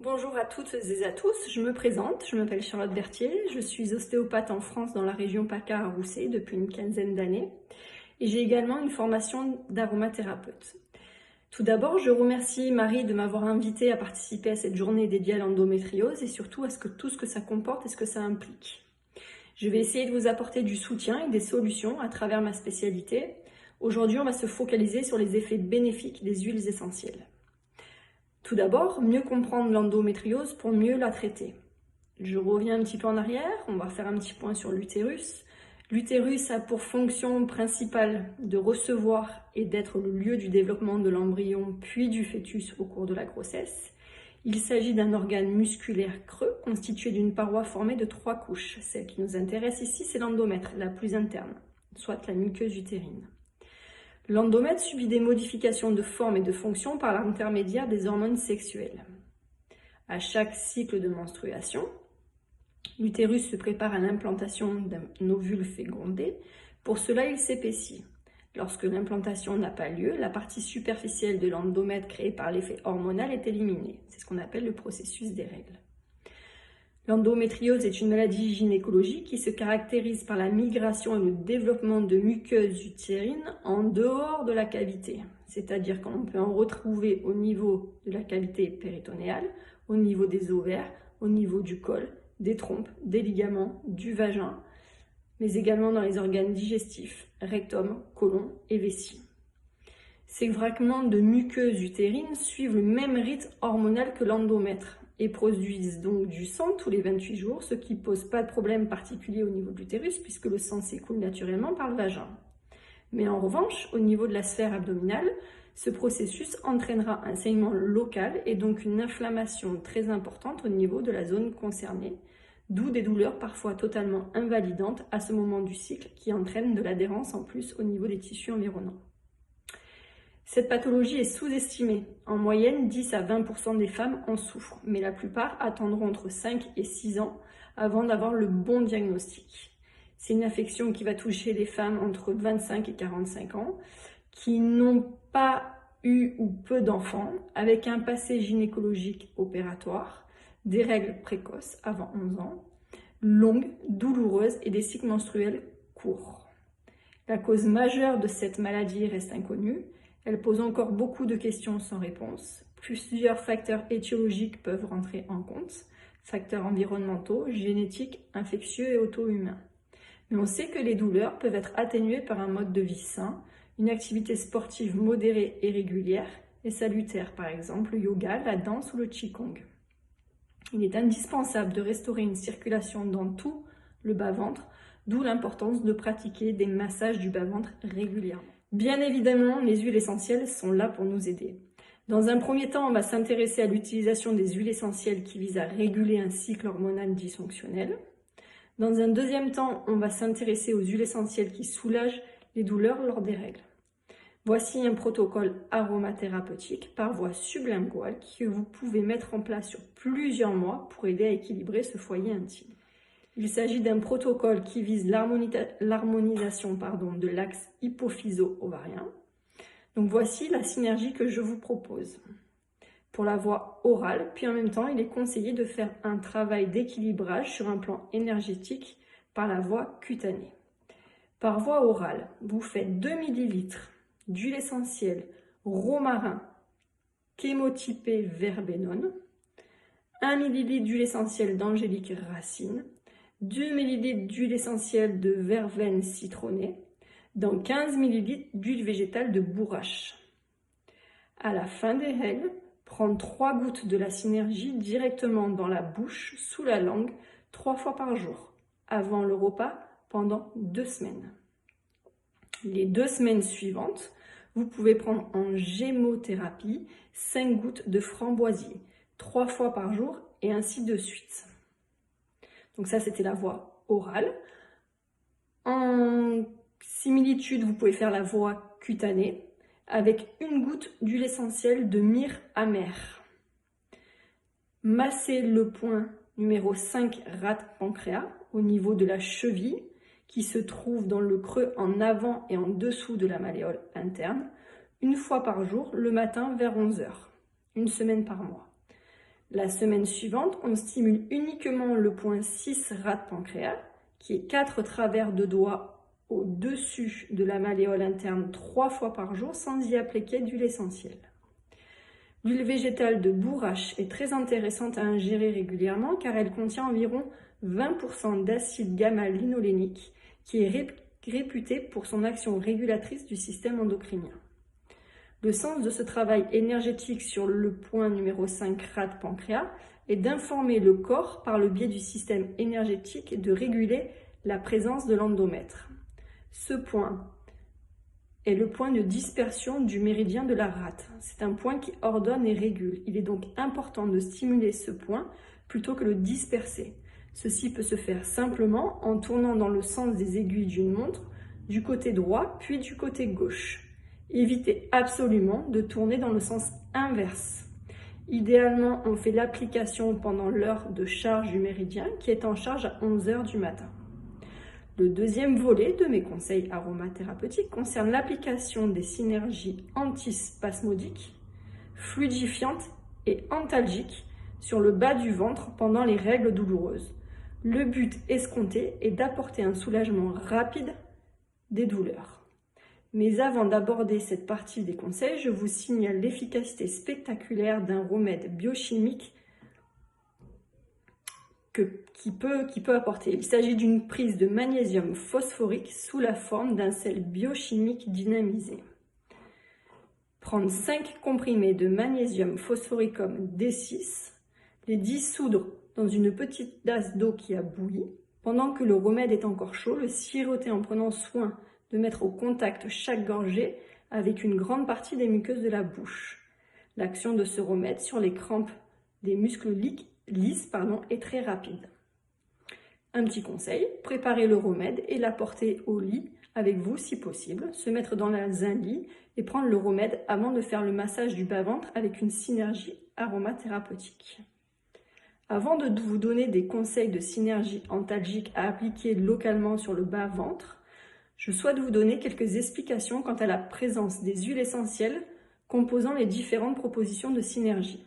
Bonjour à toutes et à tous, je me présente, je m'appelle Charlotte Berthier, je suis ostéopathe en France dans la région PACA à Rousset depuis une quinzaine d'années et j'ai également une formation d'aromathérapeute. Tout d'abord, je remercie Marie de m'avoir invitée à participer à cette journée dédiée à l'endométriose et surtout à tout ce que ça comporte et ce que ça implique. Je vais essayer de vous apporter du soutien et des solutions à travers ma spécialité. Aujourd'hui, on va se focaliser sur les effets bénéfiques des huiles essentielles. Tout d'abord, mieux comprendre l'endométriose pour mieux la traiter. Je reviens un petit peu en arrière, on va faire un petit point sur l'utérus. L'utérus a pour fonction principale de recevoir et d'être le lieu du développement de l'embryon puis du fœtus au cours de la grossesse. Il s'agit d'un organe musculaire creux constitué d'une paroi formée de 3 couches. Celle qui nous intéresse ici, c'est l'endomètre, la plus interne, soit la muqueuse utérine. L'endomètre subit des modifications de forme et de fonction par l'intermédiaire des hormones sexuelles. À chaque cycle de menstruation, l'utérus se prépare à l'implantation d'un ovule fécondé. Pour cela, il s'épaissit. Lorsque l'implantation n'a pas lieu, la partie superficielle de l'endomètre créée par l'effet hormonal est éliminée. C'est ce qu'on appelle le processus des règles. L'endométriose est une maladie gynécologique qui se caractérise par la migration et le développement de muqueuses utérines en dehors de la cavité. C'est-à-dire qu'on peut en retrouver au niveau de la cavité péritonéale, au niveau des ovaires, au niveau du col, des trompes, des ligaments, du vagin, mais également dans les organes digestifs, rectum, côlon et vessie. Ces fragments de muqueuses utérines suivent le même rythme hormonal que l'endomètre et produisent donc du sang tous les 28 jours, ce qui ne pose pas de problème particulier au niveau de l'utérus puisque le sang s'écoule naturellement par le vagin. Mais en revanche, au niveau de la sphère abdominale, ce processus entraînera un saignement local et donc une inflammation très importante au niveau de la zone concernée, d'où des douleurs parfois totalement invalidantes à ce moment du cycle qui entraînent de l'adhérence en plus au niveau des tissus environnants. Cette pathologie est sous-estimée. En moyenne, 10 à 20% des femmes en souffrent, mais la plupart attendront entre 5 et 6 ans avant d'avoir le bon diagnostic. C'est une affection qui va toucher les femmes entre 25 et 45 ans, qui n'ont pas eu ou peu d'enfants, avec un passé gynécologique opératoire, des règles précoces avant 11 ans, longues, douloureuses et des cycles menstruels courts. La cause majeure de cette maladie reste inconnue. Elle pose encore beaucoup de questions sans réponse. Plusieurs facteurs étiologiques peuvent rentrer en compte, facteurs environnementaux, génétiques, infectieux et auto-humains. Mais on sait que les douleurs peuvent être atténuées par un mode de vie sain, une activité sportive modérée et régulière et salutaire, par exemple le yoga, la danse ou le qigong. Il est indispensable de restaurer une circulation dans tout le bas-ventre, d'où l'importance de pratiquer des massages du bas-ventre régulièrement. Bien évidemment, les huiles essentielles sont là pour nous aider. Dans un premier temps, on va s'intéresser à l'utilisation des huiles essentielles qui visent à réguler un cycle hormonal dysfonctionnel. Dans un deuxième temps, on va s'intéresser aux huiles essentielles qui soulagent les douleurs lors des règles. Voici un protocole aromathérapeutique par voie sublinguale que vous pouvez mettre en place sur plusieurs mois pour aider à équilibrer ce foyer intime. Il s'agit d'un protocole qui vise l'harmonisation de l'axe hypophyso-ovarien. Donc voici la synergie que je vous propose. Pour la voie orale, puis en même temps, il est conseillé de faire un travail d'équilibrage sur un plan énergétique par la voie cutanée. Par voie orale, vous faites 2 ml d'huile essentielle romarin chémotypée verbenone, 1 ml d'huile essentielle d'angélique racine, 2 ml d'huile essentielle de verveine citronnée, dans 15 ml d'huile végétale de bourrache. À la fin des règles, prendre 3 gouttes de la synergie directement dans la bouche, sous la langue, 3 fois par jour, avant le repas, pendant 2 semaines. Les 2 semaines suivantes, vous pouvez prendre en gémothérapie 5 gouttes de framboisier, 3 fois par jour et ainsi de suite. Donc ça, c'était la voie orale. En similitude, vous pouvez faire la voie cutanée avec 1 goutte d'huile essentielle de myrrhe amère. Massez le point numéro 5 rate pancréas au niveau de la cheville qui se trouve dans le creux en avant et en dessous de la malléole interne, 1 fois par jour, le matin vers 11 h, 1 semaine par mois. La semaine suivante, on stimule uniquement le point 6 rate pancréas, qui est 4 travers de doigts au-dessus de la malléole interne 3 fois par jour sans y appliquer d'huile essentielle. L'huile végétale de bourrache est très intéressante à ingérer régulièrement car elle contient environ 20% d'acide gamma-linolénique qui est réputé pour son action régulatrice du système endocrinien. Le sens de ce travail énergétique sur le point numéro 5 rate pancréas est d'informer le corps par le biais du système énergétique de réguler la présence de l'endomètre. Ce point est le point de dispersion du méridien de la rate. C'est un point qui ordonne et régule. Il est donc important de stimuler ce point plutôt que le disperser. Ceci peut se faire simplement en tournant dans le sens des aiguilles d'une montre, du côté droit puis du côté gauche. Évitez absolument de tourner dans le sens inverse. Idéalement, on fait l'application pendant l'heure de charge du méridien qui est en charge à 11 h du matin. Le deuxième volet de mes conseils aromathérapeutiques concerne l'application des synergies antispasmodiques, fluidifiantes et antalgiques sur le bas du ventre pendant les règles douloureuses. Le but escompté est d'apporter un soulagement rapide des douleurs. Mais avant d'aborder cette partie des conseils, je vous signale l'efficacité spectaculaire d'un remède biochimique qui peut apporter. Il s'agit d'une prise de magnésium phosphorique sous la forme d'un sel biochimique dynamisé. Prendre 5 comprimés de magnésium phosphoricum D6, les dissoudre dans une petite tasse d'eau qui a bouilli. Pendant que le remède est encore chaud, le siroter en prenant soin de mettre au contact chaque gorgée avec une grande partie des muqueuses de la bouche. L'action de ce remède sur les crampes des muscles lisses est très rapide. Un petit conseil, préparez le remède et l'apporter au lit avec vous si possible, se mettre dans un lit et prendre le remède avant de faire le massage du bas-ventre avec une synergie aromathérapeutique. Avant de vous donner des conseils de synergie antalgique à appliquer localement sur le bas-ventre, je souhaite vous donner quelques explications quant à la présence des huiles essentielles composant les différentes propositions de synergie.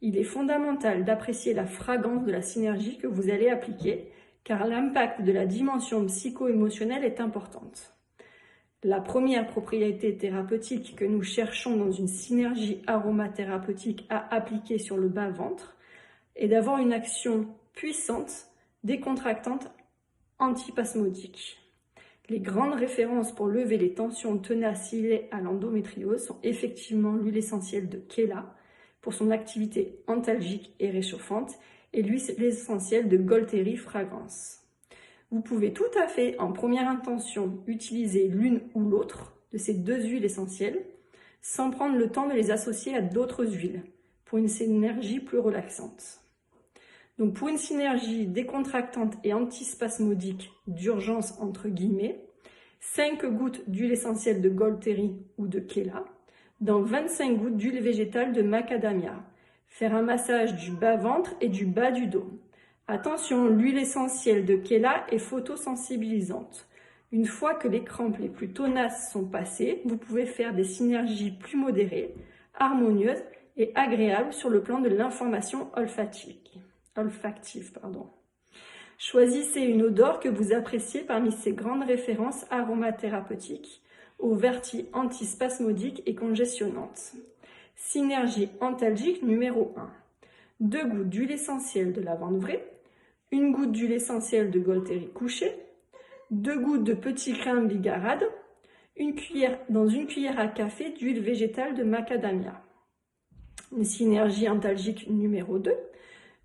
Il est fondamental d'apprécier la fragrance de la synergie que vous allez appliquer, car l'impact de la dimension psycho-émotionnelle est importante. La première propriété thérapeutique que nous cherchons dans une synergie aromathérapeutique à appliquer sur le bas-ventre est d'avoir une action puissante, décontractante, antispasmodique. Les grandes références pour lever les tensions tenaces liées à l'endométriose sont effectivement l'huile essentielle de Kela pour son activité antalgique et réchauffante et l'huile essentielle de Golteri fragrance. Vous pouvez tout à fait, en première intention, utiliser l'une ou l'autre de ces deux huiles essentielles sans prendre le temps de les associer à d'autres huiles pour une synergie plus relaxante. Donc pour une synergie décontractante et antispasmodique d'urgence entre guillemets, 5 gouttes d'huile essentielle de Golteri ou de Kela dans 25 gouttes d'huile végétale de macadamia. Faire un massage du bas-ventre et du bas du dos. Attention, l'huile essentielle de Kela est photosensibilisante. Une fois que les crampes les plus tenaces sont passées, vous pouvez faire des synergies plus modérées, harmonieuses et agréables sur le plan de l'information olfactive. Choisissez une odeur que vous appréciez parmi ces grandes références aromathérapeutiques aux vertus antispasmodiques et congestionnantes. Synergie antalgique numéro 1. 2 gouttes d'huile essentielle de lavande vraie, 1 goutte d'huile essentielle de Golteri couché, 2 gouttes de petit grain bigarade, dans une cuillère à café d'huile végétale de macadamia. Une synergie antalgique numéro 2.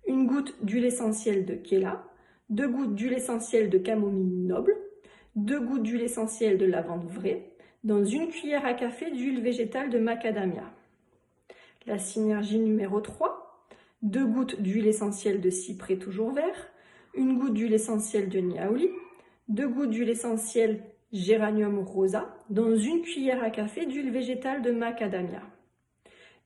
1 goutte d'huile essentielle de Kela, 2 gouttes d'huile essentielle de camomille noble, 2 gouttes d'huile essentielle de lavande vraie, dans une cuillère à café d'huile végétale de macadamia. La synergie numéro 3, 2 gouttes d'huile essentielle de cyprès toujours vert, 1 goutte d'huile essentielle de niaouli, 2 gouttes d'huile essentielle géranium rosa, dans une cuillère à café d'huile végétale de macadamia.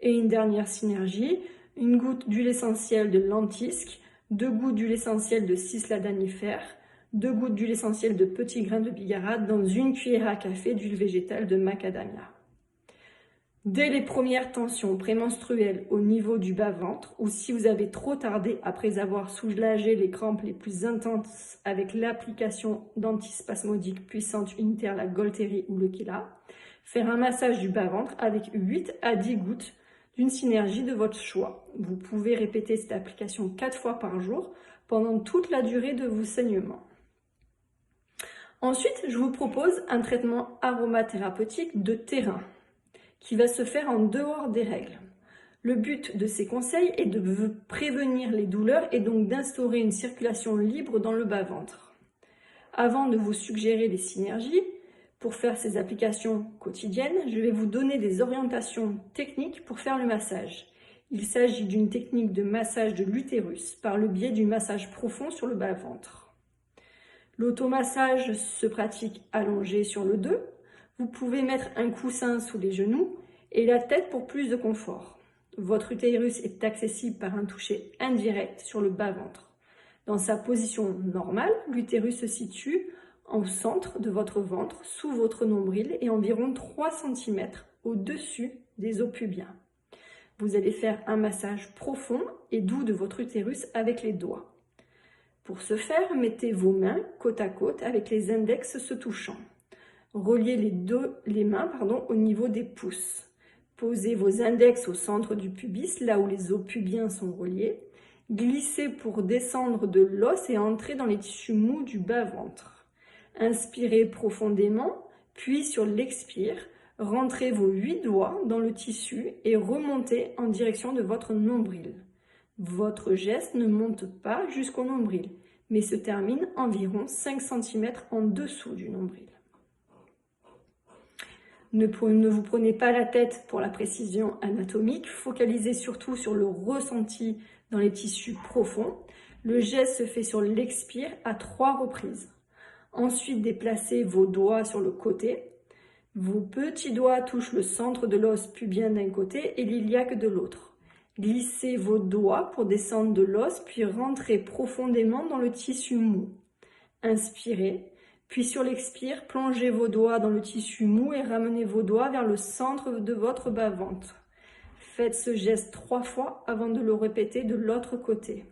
Et une dernière synergie, 1 goutte d'huile essentielle de lentisque, 2 gouttes d'huile essentielle de cisladanifère, 2 gouttes d'huile essentielle de petit grain de bigarade dans une cuillère à café d'huile végétale de macadamia. Dès les premières tensions prémenstruelles au niveau du bas-ventre, ou si vous avez trop tardé après avoir soulagé les crampes les plus intenses avec l'application d'antispasmodiques puissantes unitaires, la Golteri ou le Kela, faire un massage du bas-ventre avec 8 à 10 gouttes d'une synergie de votre choix. Vous pouvez répéter cette application 4 fois par jour pendant toute la durée de vos saignements. Ensuite, je vous propose un traitement aromathérapeutique de terrain qui va se faire en dehors des règles. Le but de ces conseils est de prévenir les douleurs et donc d'instaurer une circulation libre dans le bas-ventre. Avant de vous suggérer des synergies, pour faire ces applications quotidiennes, je vais vous donner des orientations techniques pour faire le massage. Il s'agit d'une technique de massage de l'utérus par le biais du massage profond sur le bas-ventre. L'automassage se pratique allongé sur le dos. Vous pouvez mettre un coussin sous les genoux et la tête pour plus de confort. Votre utérus est accessible par un toucher indirect sur le bas-ventre. Dans sa position normale, l'utérus se situe au centre de votre ventre, sous votre nombril et environ 3 cm au-dessus des os pubiens. Vous allez faire un massage profond et doux de votre utérus avec les doigts. Pour ce faire, mettez vos mains côte à côte avec les index se touchant. Reliez les mains au niveau des pouces. Posez vos index au centre du pubis, là où les os pubiens sont reliés. Glissez pour descendre de l'os et entrer dans les tissus mous du bas-ventre. Inspirez profondément, puis sur l'expire, rentrez vos 8 doigts dans le tissu et remontez en direction de votre nombril. Votre geste ne monte pas jusqu'au nombril, mais se termine environ 5 cm en dessous du nombril. Ne vous prenez pas la tête pour la précision anatomique, focalisez surtout sur le ressenti dans les tissus profonds. Le geste se fait sur l'expire à 3 reprises. Ensuite, déplacez vos doigts sur le côté. Vos petits doigts touchent le centre de l'os pubien d'un côté et l'iliaque de l'autre. Glissez vos doigts pour descendre de l'os, puis rentrez profondément dans le tissu mou. Inspirez. Puis sur l'expire, plongez vos doigts dans le tissu mou et ramenez vos doigts vers le centre de votre bas-ventre. Faites ce geste 3 fois avant de le répéter de l'autre côté.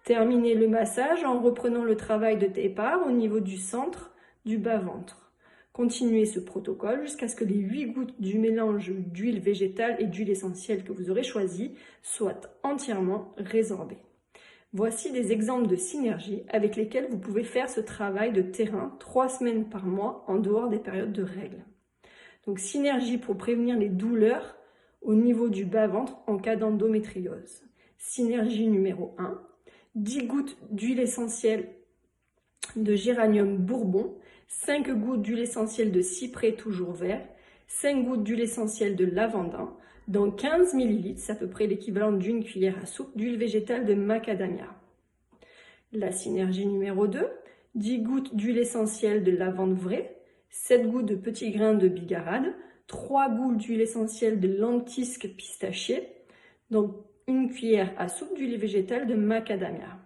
Terminez le massage en reprenant le travail de départ au niveau du centre du bas-ventre. Continuez ce protocole jusqu'à ce que les 8 gouttes du mélange d'huile végétale et d'huile essentielle que vous aurez choisi soient entièrement résorbées. Voici des exemples de synergies avec lesquelles vous pouvez faire ce travail de terrain 3 semaines par mois en dehors des périodes de règles. Donc synergie pour prévenir les douleurs au niveau du bas-ventre en cas d'endométriose. Synergie numéro 1, 10 gouttes d'huile essentielle de géranium bourbon, 5 gouttes d'huile essentielle de cyprès toujours vert, 5 gouttes d'huile essentielle de lavandin, dans 15 ml, c'est à peu près l'équivalent d'une cuillère à soupe d'huile végétale de macadamia. La synergie numéro 2, 10 gouttes d'huile essentielle de lavande vraie, 7 gouttes de petits grains de bigarade, 3 gouttes d'huile essentielle de lentisque pistachier, donc une cuillère à soupe d'huile végétale de macadamia.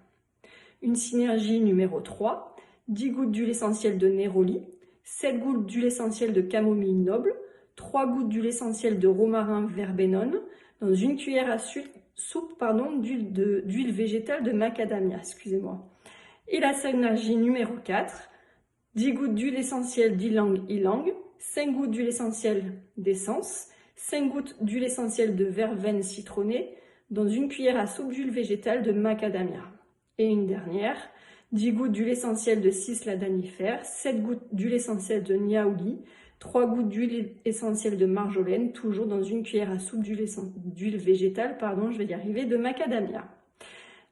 Une synergie numéro 3, 10 gouttes d'huile essentielle de néroli, 7 gouttes d'huile essentielle de camomille noble, 3 gouttes d'huile essentielle de romarin verbenone dans une cuillère à soupe d'huile végétale de macadamia, excusez-moi. Et la synergie numéro 4, 10 gouttes d'huile essentielle d'ylang-ylang, 5 gouttes d'huile essentielle d'essence, 5 gouttes d'huile essentielle de verveine citronnée dans une cuillère à soupe d'huile végétale de macadamia. Et une dernière, 10 gouttes d'huile essentielle de cisla danifère, 7 gouttes d'huile essentielle de niaouli, 3 gouttes d'huile essentielle de marjolaine, toujours dans une cuillère à soupe d'huile végétale, de macadamia.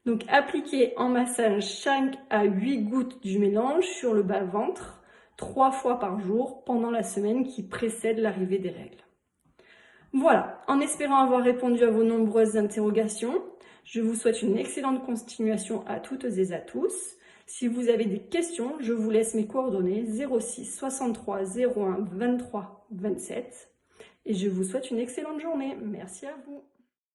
Donc appliquez en massage 5 à 8 gouttes du mélange sur le bas-ventre 3 fois par jour pendant la semaine qui précède l'arrivée des règles. Voilà, en espérant avoir répondu à vos nombreuses interrogations, je vous souhaite une excellente continuation à toutes et à tous. Si vous avez des questions, je vous laisse mes coordonnées 06 63 01 23 27 et je vous souhaite une excellente journée. Merci à vous.